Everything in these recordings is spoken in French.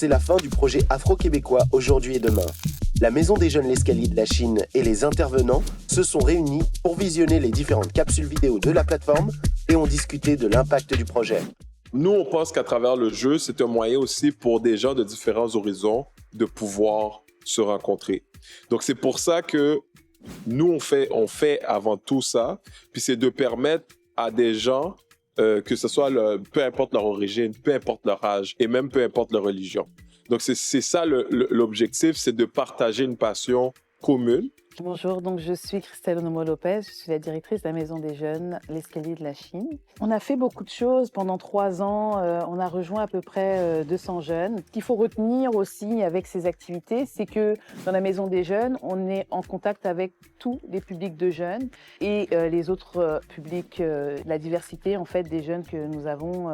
c'est la fin du projet afro-québécois Aujourd'hui et Demain. La Maison des Jeunes L'Escalier de la Chine et les intervenants se sont réunis pour visionner les différentes capsules vidéo de la plateforme et ont discuté de l'impact du projet. Nous, on pense qu'à travers le jeu, c'est un moyen aussi pour des gens de différents horizons de pouvoir se rencontrer. Donc, c'est pour ça que nous, on fait avant tout ça, puis c'est de permettre à des gens, que ce soit peu importe leur origine, peu importe leur âge et même peu importe leur religion. Donc, c'est ça l'objectif, c'est de partager une passion commune. Bonjour, donc je suis Christelle Onomo-Lopez, je suis la directrice de la Maison des Jeunes L'Escalier de la Chine. On a fait beaucoup de choses pendant 3 ans, on a rejoint à peu près 200 jeunes. Ce qu'il faut retenir aussi avec ces activités, c'est que dans la Maison des Jeunes, on est en contact avec tous les publics de jeunes et les autres publics, la diversité en fait des jeunes que nous avons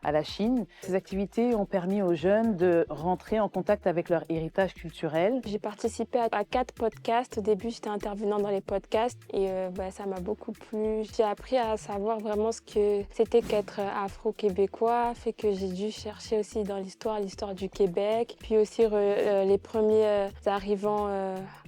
à la Chine. Ces activités ont permis aux jeunes de rentrer en contact avec leur héritage culturel. J'ai participé à 4 podcasts. Au début, j'étais intervenante dans les podcasts et ça m'a beaucoup plu. J'ai appris à savoir vraiment ce que c'était qu'être afro-québécois, fait que j'ai dû chercher aussi dans l'histoire du Québec, puis aussi les premiers arrivants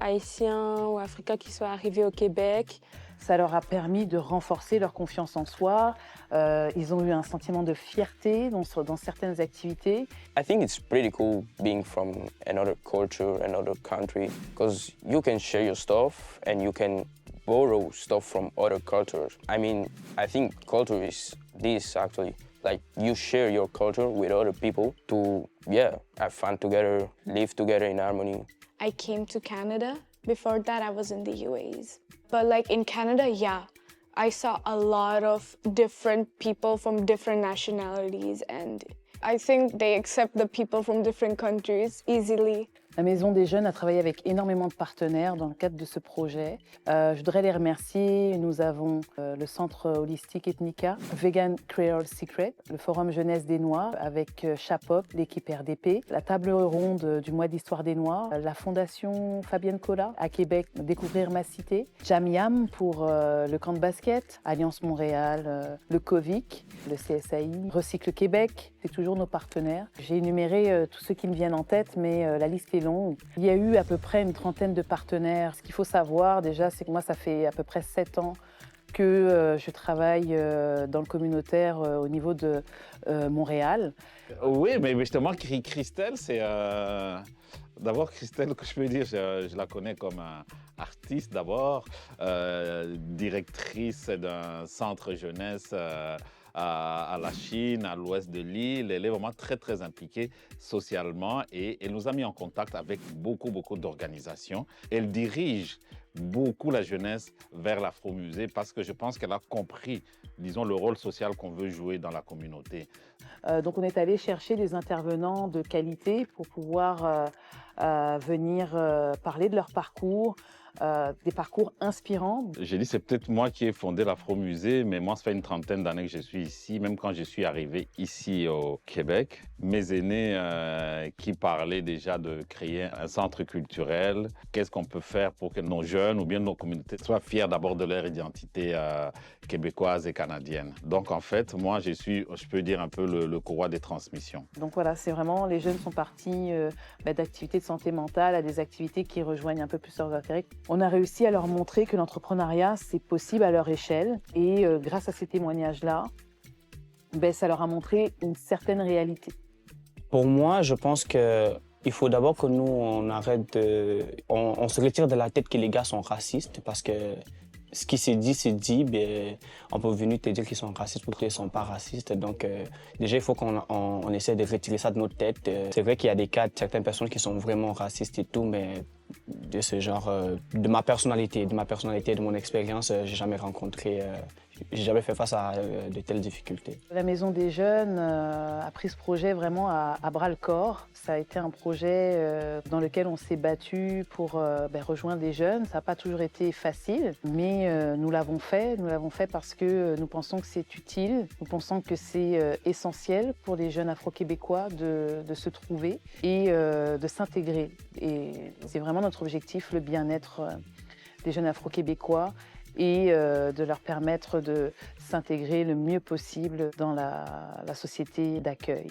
haïtiens ou africains qui sont arrivés au Québec. Ça leur a permis de renforcer leur confiance en soi. Ils ont eu un sentiment de fierté dans certaines activités. I think it's pretty cool being from another culture, another country, because you can share your stuff and you can borrow stuff from other cultures. I mean, I think culture is this actually. Like you share your culture with other people to, have fun together, live together in harmony. I came to Canada. Before that, I was in the UAEs. But like in Canada, I saw a lot of different people from different nationalities, and I think they accept the people from different countries easily. La Maison des Jeunes a travaillé avec énormément de partenaires dans le cadre de ce projet. Je voudrais les remercier. Nous avons le Centre Holistique Ethnica, Vegan Creole Secret, le Forum Jeunesse des Noirs avec Chapop, l'équipe RDP, la Table ronde du mois d'histoire des Noirs, la Fondation Fabienne Collat à Québec, Découvrir ma cité, Jam Yam pour le camp de basket, Alliance Montréal, le COVIC, le CSAI, Recycle Québec, c'est toujours nos partenaires. J'ai énuméré tous ceux qui me viennent en tête, mais la liste est longue. Il y a eu à peu près une trentaine de partenaires. Ce qu'il faut savoir déjà, c'est que moi, ça fait à peu près 7 ans que je travaille dans le communautaire au niveau de Montréal. Oui, mais justement, Christelle, c'est... D'abord, Christelle, que je peux dire, je la connais comme artiste d'abord, directrice d'un centre jeunesse à la Chine, à l'ouest de l'île. Elle est vraiment très, très impliquée socialement et elle nous a mis en contact avec beaucoup d'organisations. Elle dirige beaucoup la jeunesse vers l'Afro-Musée parce que je pense qu'elle a compris, disons, le rôle social qu'on veut jouer dans la communauté. Donc on est allé chercher des intervenants de qualité pour pouvoir venir parler de leur parcours, des parcours inspirants. J'ai dit, c'est peut-être moi qui ai fondé l'Afro-Musée, mais moi, ça fait une trentaine d'années que je suis ici. Même quand je suis arrivé ici au Québec, mes aînés qui parlaient déjà de créer un centre culturel, qu'est-ce qu'on peut faire pour que nos jeunes ou bien nos communautés soient fiers d'abord de leur identité québécoise et canadienne. Donc, en fait, moi, je peux dire un peu le courroie des transmissions. Donc voilà, c'est vraiment, les jeunes sont partis d'activités de santé mentale à des activités qui rejoignent un peu plus leurs intérêts. On a réussi à leur montrer que l'entrepreneuriat, c'est possible à leur échelle. Et grâce à ces témoignages-là, ça leur a montré une certaine réalité. Pour moi, je pense qu'il faut d'abord que nous, on arrête on se retire de la tête que les gars sont racistes parce que ce qui s'est dit, c'est dit. On peut venir te dire qu'ils sont racistes pour qu'ils ne sont pas racistes. Donc, déjà, il faut qu'on essaie de retirer ça de notre tête. C'est vrai qu'il y a des cas de certaines personnes qui sont vraiment racistes et tout, mais de ce genre, de ma personnalité, de mon expérience, j'ai jamais rencontré, j'ai jamais fait face à de telles difficultés. La Maison des Jeunes a pris ce projet vraiment à bras-le-corps. Ça a été un projet dans lequel on s'est battu pour rejoindre les jeunes. Ça n'a pas toujours été facile, mais nous l'avons fait. Nous l'avons fait parce que nous pensons que c'est utile. Nous pensons que c'est essentiel pour les jeunes afro-québécois de se trouver et de s'intégrer. Et c'est vraiment notre objectif, le bien-être des jeunes afro-québécois et de leur permettre de s'intégrer le mieux possible dans la société d'accueil.